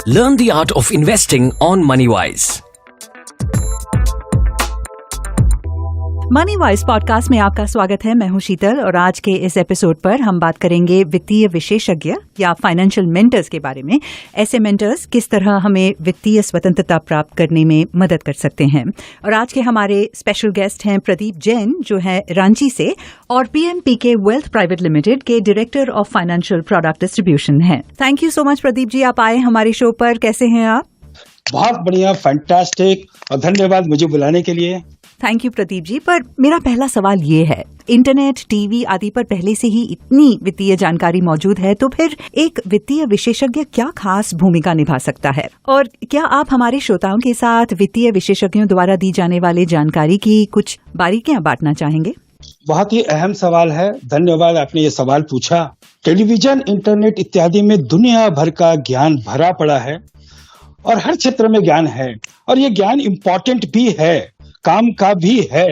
Learn the art of investing on MoneyWise. Money wise podcast में आपका स्वागत है। मैं हूं शीतल और आज के इस एपिसोड पर हम बात करेंगे वित्तीय विशेषज्ञ या फाइनेंशियल मेंटर्स के बारे में। ऐसे मेंटर्स किस तरह हमें वित्तीय स्वतंत्रता प्राप्त करने में मदद कर सकते हैं। और आज के हमारे स्पेशल गेस्ट हैं प्रदीप जैन, जो है रांची से, और पीएमपीके वेल्थ प्राइवेट लिमिटेड के director of financial product distribution हैं। Thank you so much Pradeep ji, आप आए हमारे शो पर। कैसे हैं आप? बहुत बढ़िया, फैंटास्टिक, और धन्यवाद मुझे बुलाने के लिए। थैंक यू प्रदीप जी। पर मेरा पहला सवाल ये है, इंटरनेट, टीवी आदि पर पहले से ही इतनी वित्तीय जानकारी मौजूद है, तो फिर एक वित्तीय विशेषज्ञ क्या खास भूमिका निभा सकता है? और क्या आप हमारे श्रोताओं के साथ वित्तीय विशेषज्ञों द्वारा दी जाने वाली जानकारी की कुछ बारीकियां बांटना चाहेंगे? बहुत ही अहम सवाल है, धन्यवाद आपने ये सवाल पूछा। टेलीविजन, इंटरनेट इत्यादि में दुनिया भर का ज्ञान भरा पड़ा है और हर क्षेत्र में ज्ञान है, और ये ज्ञान इम्पोर्टेंट भी है, काम का भी है।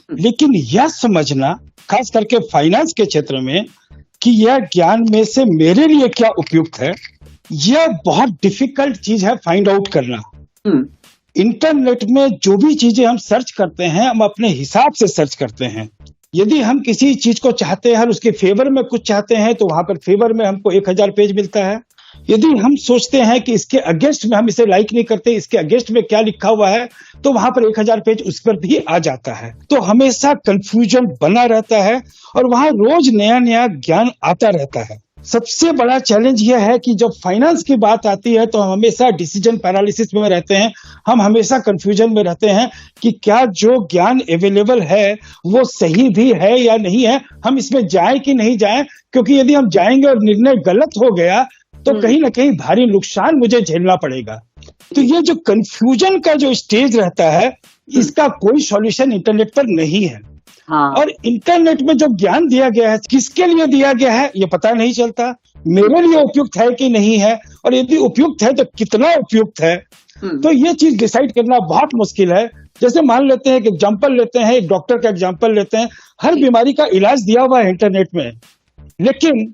लेकिन यह समझना, खास करके फाइनेंस के क्षेत्र में, कि यह ज्ञान में से मेरे लिए क्या उपयुक्त है, यह बहुत डिफिकल्ट चीज है फाइंड आउट करना। इंटरनेट में जो भी चीजें हम सर्च करते हैं, हम अपने हिसाब से सर्च करते हैं। यदि हम किसी चीज को चाहते हैं और उसके फेवर में कुछ चाहते हैं, तो वहां पर फेवर में हमको 1000 पेज मिलता है। यदि हम सोचते हैं कि इसके अगेंस्ट में, हम इसे लाइक नहीं करते, इसके अगेंस्ट में क्या लिखा हुआ है, तो वहां पर 1000 पेज उस पर भी आ जाता है। तो हमेशा कंफ्यूजन बना रहता है और वहां रोज नया नया ज्ञान आता रहता है। सबसे बड़ा चैलेंज यह है कि जब फाइनेंस की बात आती है तो हम हमेशा डिसीजन पैरालिसिस में रहते हैं। हम हमेशा कंफ्यूजन में रहते हैं कि क्या जो ज्ञान अवेलेबल है वो सही भी है या नहीं है, हम इसमें जाएं कि नहीं जाएं, क्योंकि यदि हम जाएंगे और निर्णय गलत हो गया तो कहीं ना कहीं भारी नुकसान मुझे झेलना पड़ेगा। तो ये जो कंफ्यूजन का जो स्टेज रहता है, इसका कोई सॉल्यूशन इंटरनेट पर नहीं है। और इंटरनेट में जो ज्ञान दिया गया है, किसके लिए दिया गया है ये पता नहीं चलता। मेरे लिए उपयुक्त है कि नहीं है, और यदि उपयुक्त है तो कितना उपयुक्त है, तो ये चीज डिसाइड करना बहुत मुश्किल है। जैसे मान लेते हैं कि एग्जाम्पल लेते हैं, एक डॉक्टर का एग्जाम्पल लेते हैं। हर बीमारी का इलाज दिया हुआ है इंटरनेट में, लेकिन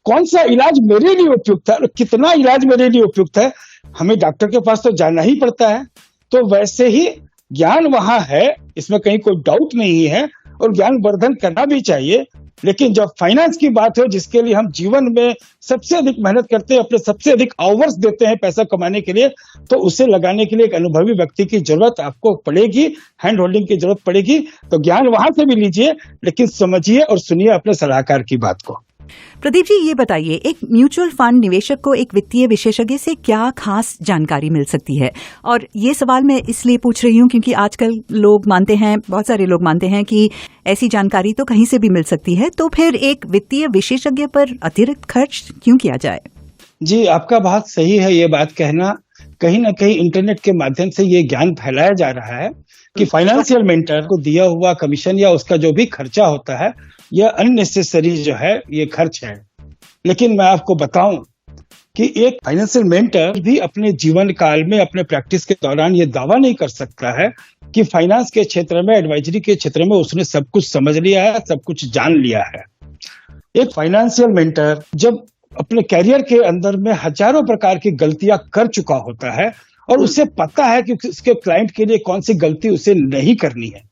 कौन सा इलाज मेरे लिए उपयुक्त है और कितना इलाज मेरे लिए उपयुक्त है, हमें डॉक्टर के पास तो जाना ही पड़ता है। तो वैसे ही ज्ञान वहां है, इसमें कहीं कोई डाउट नहीं है, और ज्ञान वर्धन करना भी चाहिए। लेकिन जब फाइनेंस की बात हो, जिसके लिए हम जीवन में सबसे अधिक मेहनत करते हैं, अपने सबसे अधिक आवर्स देते हैं पैसा कमाने के लिए, तो उसे लगाने के लिए एक अनुभवी व्यक्ति की जरूरत आपको पड़ेगी, हैंड होल्डिंग की जरूरत पड़ेगी। तो ज्ञान वहां से भी लीजिए, लेकिन समझिए और सुनिए अपने सलाहकार की बात को। प्रदीप जी, ये बताइए, एक म्यूचुअल फंड निवेशक को एक वित्तीय विशेषज्ञ से क्या खास जानकारी मिल सकती है? और ये सवाल मैं इसलिए पूछ रही हूँ क्योंकि आजकल लोग मानते हैं, बहुत सारे लोग मानते हैं कि ऐसी जानकारी तो कहीं से भी मिल सकती है, तो फिर एक वित्तीय विशेषज्ञ पर अतिरिक्त खर्च क्यों किया जाए? जी, आपका बहुत सही है ये बात कहना। कहीं ना कहीं इंटरनेट के माध्यम से ये ज्ञान फैलाया जा रहा है कि फाइनेंशियल मेंटर को दिया हुआ कमीशन या उसका जो भी खर्चा होता है, यह अननेसेसरी जो है ये खर्च है। लेकिन मैं आपको बताऊं कि एक फाइनेंशियल मेंटर भी अपने जीवन काल में, अपने प्रैक्टिस के दौरान ये दावा नहीं कर सकता है कि फाइनेंस के क्षेत्र में, एडवाइजरी के क्षेत्र में उसने सब कुछ समझ लिया है, सब कुछ जान लिया है। एक फाइनेंशियल मेंटर जब अपने कैरियर के अंदर में हजारों प्रकार की गलतियां कर चुका होता है और उसे पता है कि उसके क्लाइंट के लिए कौन सी गलती उसे नहीं करनी है।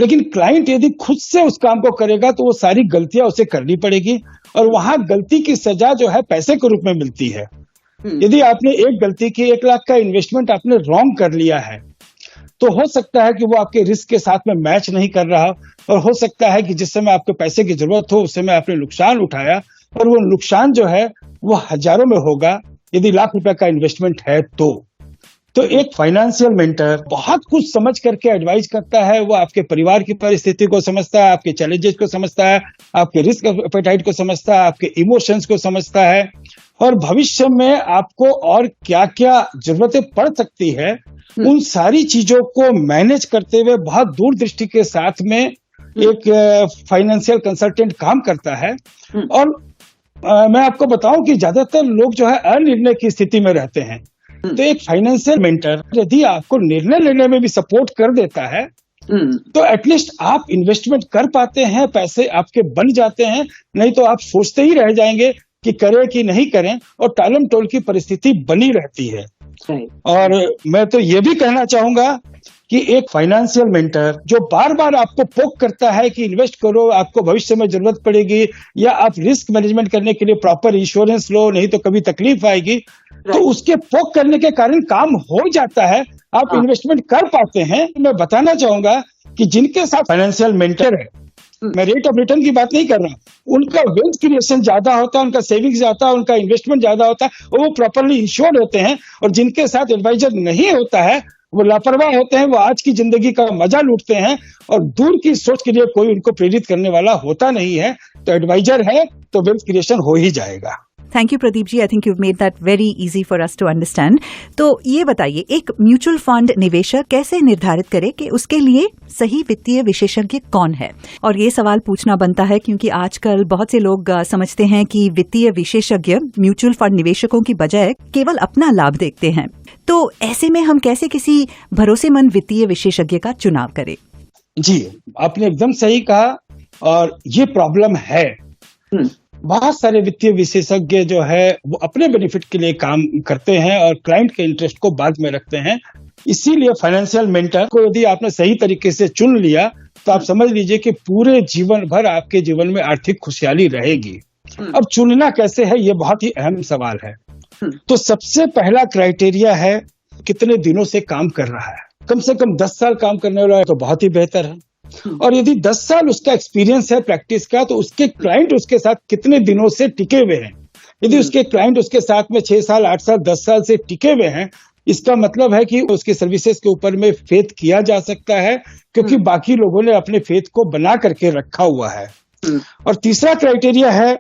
लेकिन क्लाइंट यदि खुद से उस काम को करेगा तो वो सारी गलतियां उसे करनी पड़ेगी, और वहां गलती की सजा जो है पैसे के रूप में मिलती है। यदि आपने एक गलती की, 1 लाख का इन्वेस्टमेंट आपने रॉन्ग कर लिया है, तो हो सकता है कि वो आपके रिस्क के साथ में मैच नहीं कर रहा, और हो सकता है कि जिस समय आपको पैसे की जरूरत हो उस समय आपने नुकसान उठाया, और वो नुकसान जो है वो हजारों में होगा यदि लाख रुपए का इन्वेस्टमेंट है तो एक फाइनेंशियल मेंटर बहुत कुछ समझ करके एडवाइस करता है। वो आपके परिवार की परिस्थिति को समझता है, आपके चैलेंजेस को समझता है, आपके रिस्क एपेटाइट को समझता है, आपके इमोशंस को समझता है, और भविष्य में आपको और क्या क्या जरूरतें पड़ सकती है, उन सारी चीजों को मैनेज करते हुए बहुत दूरदृष्टि के साथ में एक फाइनेंशियल कंसल्टेंट काम करता है। और मैं आपको बताऊं कि ज्यादातर लोग जो है अनिर्णय की स्थिति में रहते हैं, तो एक फाइनेंशियल मेंटर यदि आपको निर्णय लेने में भी सपोर्ट कर देता है, तो एटलीस्ट आप इन्वेस्टमेंट कर पाते हैं, पैसे आपके बन जाते हैं। नहीं तो आप सोचते ही रह जाएंगे कि करें कि नहीं करें, और टालम टोल की परिस्थिति बनी रहती है। और मैं तो ये भी कहना चाहूंगा कि एक फाइनेंशियल मेंटर जो बार बार आपको पोक करता है कि इन्वेस्ट करो, आपको भविष्य में जरूरत पड़ेगी, या आप रिस्क मैनेजमेंट करने के लिए प्रॉपर इंश्योरेंस लो, नहीं तो कभी तकलीफ आएगी, तो उसके पोक करने के कारण काम हो जाता है, आप इन्वेस्टमेंट कर पाते हैं। मैं बताना चाहूंगा कि जिनके साथ फाइनेंशियल मेंटर है, मैं रेट ऑफ रिटर्न की बात नहीं कर रहा, उनका वेल्थ क्रिएशन ज्यादा होता है, उनका सेविंग्स ज्यादा है, उनका इन्वेस्टमेंट ज्यादा होता है, और वो प्रॉपरली इंश्योर्ड होते हैं। और जिनके साथ एडवाइजर नहीं होता है, वो लापरवाह होते हैं, वो आज की जिंदगी का मजा लूटते हैं, और दूर की सोच के लिए कोई उनको प्रेरित करने वाला होता नहीं है। तो एडवाइजर है तो वेल्थ क्रिएशन हो ही जाएगा। Thank you Pradeep ji, I think you made that very easy for us to understand. तो ये बताइए, एक म्यूचुअल फंड निवेशक कैसे निर्धारित करे कि उसके लिए सही वित्तीय विशेषज्ञ कौन है? और ये सवाल पूछना बनता है क्योंकि आजकल बहुत से लोग समझते हैं कि वित्तीय विशेषज्ञ म्यूचुअल फंड निवेशकों की बजाय केवल अपना लाभ देखते हैं। तो ऐसे में हम कैसे किसी भरोसेमंद वित्तीय विशेषज्ञ का चुनाव करें? जी, आपने एकदम सही कहा, और ये प्रॉब्लम है। बहुत सारे वित्तीय विशेषज्ञ जो है वो अपने बेनिफिट के लिए काम करते हैं और क्लाइंट के इंटरेस्ट को बाद में रखते हैं। इसीलिए फाइनेंशियल मेंटर को यदि आपने सही तरीके से चुन लिया तो आप समझ लीजिए कि पूरे जीवन भर आपके जीवन में आर्थिक खुशहाली रहेगी। अब चुनना कैसे है, ये बहुत ही अहम सवाल है। तो सबसे पहला क्राइटेरिया है कितने दिनों से काम कर रहा है। कम से कम 10 साल काम करने वाला है तो बहुत ही बेहतर है। और यदि 10 साल उसका एक्सपीरियंस है प्रैक्टिस का, तो उसके क्लाइंट उसके साथ कितने दिनों से टिके हुए हैं। यदि उसके क्लाइंट उसके साथ में 6 साल, 8 साल, 10 साल से टिके हुए हैं, इसका मतलब है कि उसकी सर्विसेज के ऊपर में फेथ किया जा सकता है, क्योंकि बाकी लोगों ने अपने फेथ को बना करके रखा हुआ है। और तीसरा क्राइटेरिया है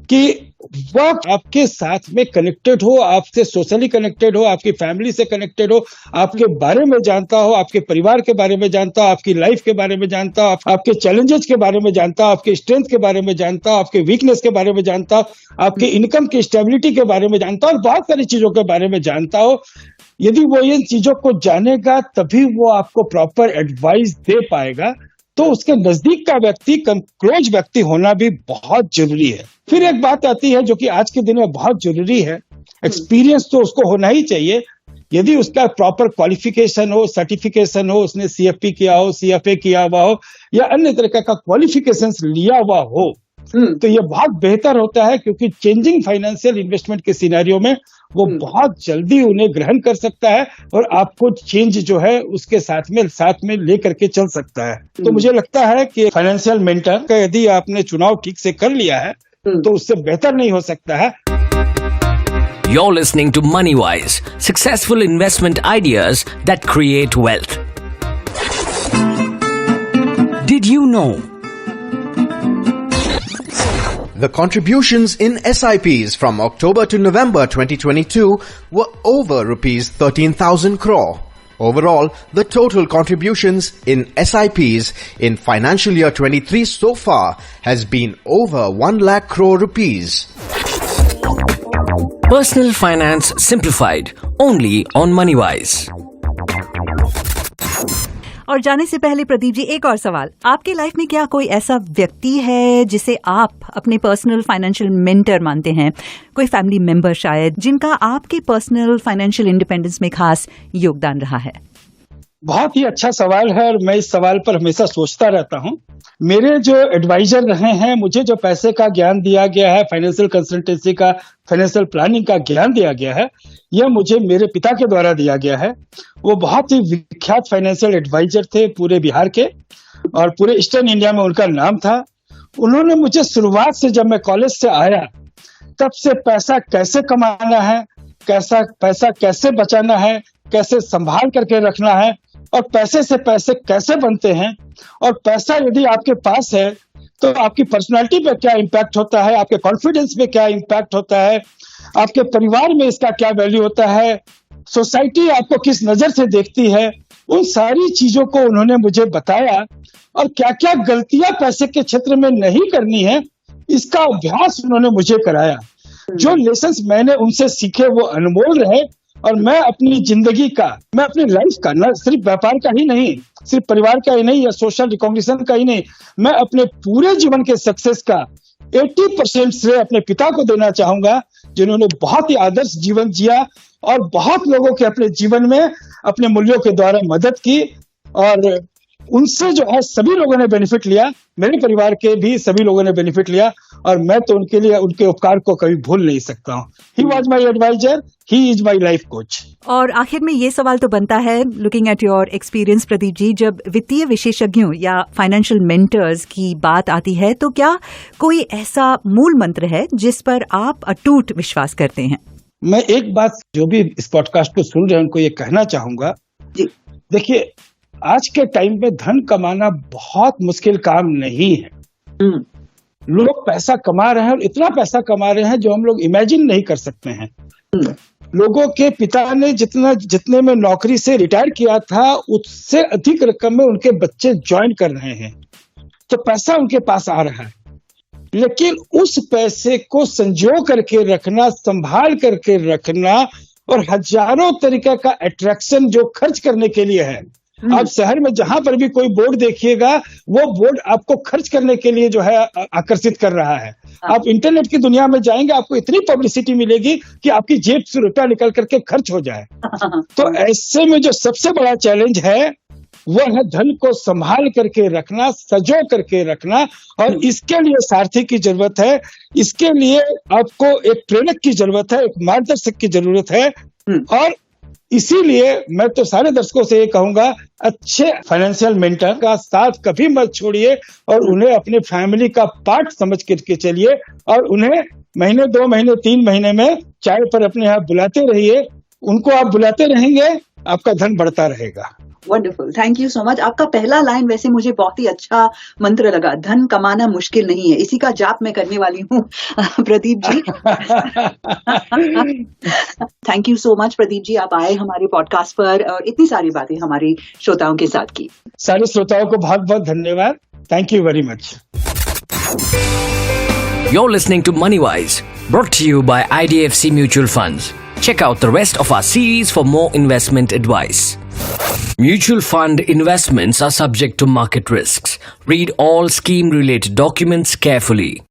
कि वह आपके साथ में कनेक्टेड हो, आपसे सोशली कनेक्टेड हो, आपकी फैमिली से कनेक्टेड हो, आपके बारे में जानता हो, आपके परिवार के बारे में जानता हो, आपकी लाइफ के बारे में जानता हो, आपके चैलेंजेस के बारे में जानता हो, आपके स्ट्रेंथ के बारे में जानता हो, आपके वीकनेस के बारे में जानता हो, आपके इनकम की स्टेबिलिटी के बारे में जानता हो, और बहुत सारी चीजों के बारे में जानता हो। यदि वो इन चीजों को जानेगा तभी वो आपको प्रॉपर एडवाइस दे पाएगा। तो उसके नजदीक का व्यक्ति, क्लोज व्यक्ति होना भी बहुत जरूरी है। फिर एक बात आती है जो कि आज के दिन में बहुत जरूरी है, एक्सपीरियंस तो उसको होना ही चाहिए। यदि उसका प्रॉपर क्वालिफिकेशन हो, सर्टिफिकेशन हो, उसने CFP किया हो, CFA किया हुआ हो, या अन्य तरह का क्वालिफिकेशन लिया हुआ हो, तो ये बहुत बेहतर होता है, क्योंकि चेंजिंग फाइनेंशियल इन्वेस्टमेंट के सिनेरियो में वो बहुत जल्दी उन्हें ग्रहण कर सकता है और आपको चेंज जो है उसके साथ में लेकर के चल सकता है। तो मुझे लगता है कि फाइनेंशियल मेंटर का यदि आपने चुनाव ठीक से कर लिया है तो उससे बेहतर नहीं हो सकता है। You're listening to MoneyWise, successful investment ideas that create wealth. Did you know? The contributions in SIPs from October to November 2022 were over rupees 13,000 crore. Overall, the total contributions in SIPs in financial year 23 so far has been over 1 lakh crore rupees. Personal Finance Simplified, only on MoneyWise. और जाने से पहले प्रदीप जी, एक और सवाल। आपके life में क्या कोई ऐसा व्यक्ति है जिसे आप अपने पर्सनल फाइनेंशियल मेंटर मानते हैं? कोई फैमिली मेंबर शायद, जिनका आपके पर्सनल फाइनेंशियल इंडिपेंडेंस में खास योगदान रहा है? बहुत ही अच्छा सवाल है और मैं इस सवाल पर हमेशा सोचता रहता हूँ। मेरे जो एडवाइजर रहे हैं, मुझे जो पैसे का ज्ञान दिया गया है, फाइनेंशियल कंसल्टेंसी का, फाइनेंशियल प्लानिंग का ज्ञान दिया गया है, यह मुझे मेरे पिता के द्वारा दिया गया है। वो बहुत ही विख्यात फाइनेंशियल एडवाइजर थे पूरे बिहार के, और पूरे ईस्टर्न इंडिया में उनका नाम था। उन्होंने मुझे शुरुआत से, जब मैं कॉलेज से आया तब से, पैसा कैसे कमाना है, पैसा कैसे बचाना है, कैसे संभाल करके रखना है, और पैसे से पैसे कैसे बनते हैं, और पैसा यदि आपके पास है तो आपकी पर्सनालिटी पे क्या इम्पैक्ट होता है, आपके कॉन्फिडेंस पे क्या इम्पैक्ट होता है, आपके परिवार में इसका क्या वैल्यू होता है, सोसाइटी आपको किस नजर से देखती है, उन सारी चीजों को उन्होंने मुझे बताया। और क्या क्या गलतियां पैसे के क्षेत्र में नहीं करनी है, इसका अभ्यास उन्होंने मुझे कराया। जो लेसन्स मैंने उनसे सीखे वो अनमोल रहे, और मैं अपनी जिंदगी का, मैं अपनी लाइफ का, न सिर्फ व्यापार का ही नहीं, सिर्फ परिवार का ही नहीं, या सोशल रिकॉग्निशन का ही नहीं, मैं अपने पूरे जीवन के सक्सेस का 80% श्रेय अपने पिता को देना चाहूंगा, जिन्होंने बहुत ही आदर्श जीवन जिया और बहुत लोगों के अपने जीवन में अपने मूल्यों के द्वारा मदद की, और उनसे जो है सभी लोगों ने बेनिफिट लिया। मेरे परिवार के भी सभी लोगों ने बेनिफिट लिया, और मैं तो उनके लिए उनके उपकार को कभी भूल नहीं सकता हूँ। He was my advisor, he is my life coach. और आखिर में ये सवाल तो बनता है, looking at your experience Pradeep ji, जब वित्तीय विशेषज्ञों या फाइनेंशियल मेंटर्स की बात आती है तो क्या कोई ऐसा मूल मंत्र है जिस पर आप अटूट विश्वास करते हैं? मैं एक बात जो भी इस पॉडकास्ट को सुन रहे हैं उनको ये कहना चाहूंगा जी, देखिए आज के टाइम में धन कमाना बहुत मुश्किल काम नहीं है। लोग पैसा कमा रहे हैं और इतना पैसा कमा रहे हैं जो हम लोग इमेजिन नहीं कर सकते हैं। लोगों के पिता ने जितने में नौकरी से रिटायर किया था, उससे अधिक रकम में उनके बच्चे ज्वाइन कर रहे हैं, तो पैसा उनके पास आ रहा है। लेकिन उस पैसे को संजो करके रखना, संभाल करके रखना, और हजारों तरीके का अट्रैक्शन जो खर्च करने के लिए है। आप शहर में जहां पर भी कोई बोर्ड देखिएगा, वो बोर्ड आपको खर्च करने के लिए जो है आकर्षित कर रहा है। आप इंटरनेट की दुनिया में जाएंगे, आपको इतनी पब्लिसिटी मिलेगी कि आपकी जेब से रुपया निकल करके खर्च हो जाए। तो ऐसे में जो सबसे बड़ा चैलेंज है वो है धन को संभाल करके रखना, सजो करके रखना, और इसके लिए सारथी की जरूरत है। इसके लिए आपको एक प्रेरक की जरूरत है, एक मार्गदर्शक की जरूरत है। और इसीलिए मैं तो सारे दर्शकों से ये कहूंगा, अच्छे फाइनेंशियल मेंटर का साथ कभी मत छोड़िए, और उन्हें अपने फैमिली का पार्ट समझ करके चलिए, और उन्हें महीने 2 महीने 3 महीने में चाय पर अपने यहाँ बुलाते रहिए। उनको आप बुलाते रहेंगे, आपका धन बढ़ता रहेगा। Wonderful, thank you so much. आपका पहला लाइन वैसे मुझे बहुत ही अच्छा मंत्र लगा, धन कमाना मुश्किल नहीं है। इसी का जाप मैं करने वाली हूँ Pradeep ji. Thank you so much Pradeep ji, आप आए हमारे पॉडकास्ट पर और इतनी सारी बातें हमारे श्रोताओं के साथ की। सारे श्रोताओं को बहुत बहुत धन्यवाद। Thank you very much. You're listening to MoneyWise, brought to you by IDFC Mutual Funds. Check out the rest of our series for more investment advice. Mutual fund investments are subject to market risks. Read all scheme-related documents carefully.